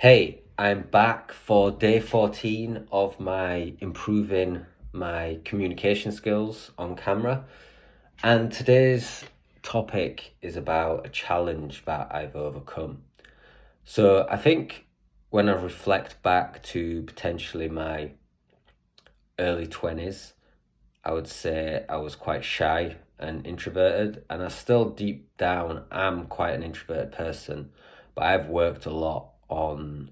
Hey, I'm back for day 14 of my improving my communication skills on camera. And today's topic is about a challenge that I've overcome. So I think when I reflect back to potentially my early 20s, I would say I was quite shy and introverted, and I still deep down am quite an introverted person, but I've worked a lot on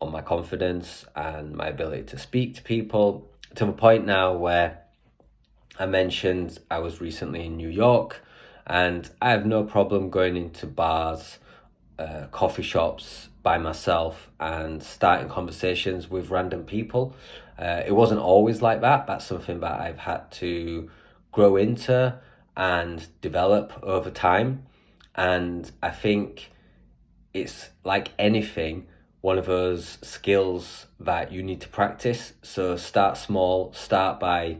my confidence and my ability to speak to people to the point now where I mentioned I was recently in New York and I have no problem going into bars, coffee shops by myself and starting conversations with random people. It wasn't always like that. That's something that I've had to grow into and develop over time. And I think it's like anything, one of those skills that you need to practice. So start small, start by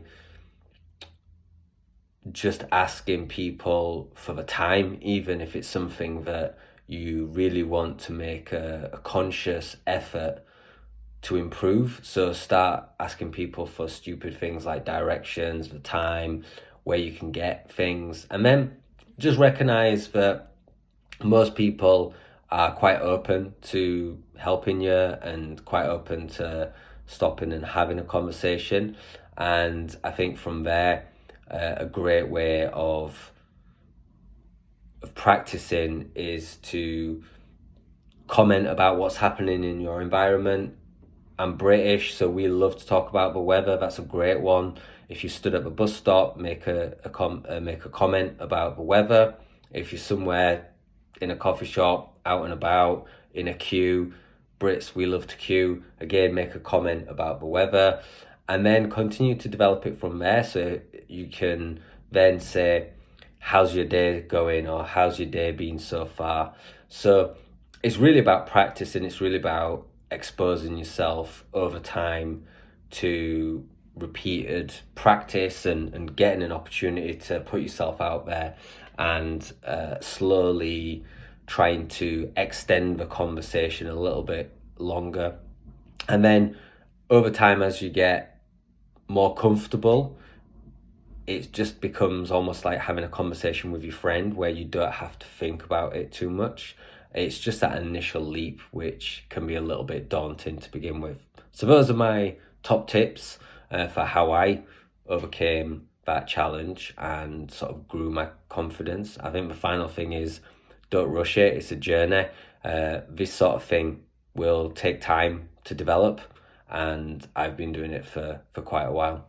just asking people for the time, even if it's something that you really want to make a conscious effort to improve. So start asking people for stupid things like directions, the time, where you can get things, and then just recognize that most people are quite open to helping you and quite open to stopping and having a conversation. And I think from there, a great way of practicing is to comment about what's happening in your environment. I'm British, so we love to talk about the weather. That's a great one. If you stood at the bus stop, make a comment about the weather. If you're somewhere in a coffee shop, out and about, in a queue, Brits, we love to queue. Again, make a comment about the weather and then continue to develop it from there. So you can then say, how's your day going? Or how's your day been so far? So it's really about practice and it's really about exposing yourself over time to repeated practice and getting an opportunity to put yourself out there and slowly trying to extend the conversation a little bit longer. And then over time, as you get more comfortable, it just becomes almost like having a conversation with your friend where you don't have to think about it too much. It's just that initial leap, which can be a little bit daunting to begin with. So those are my top tips for how I overcame that challenge and sort of grew my confidence. I think the final thing is don't rush it. It's a journey. This sort of thing will take time to develop, and I've been doing it for quite a while.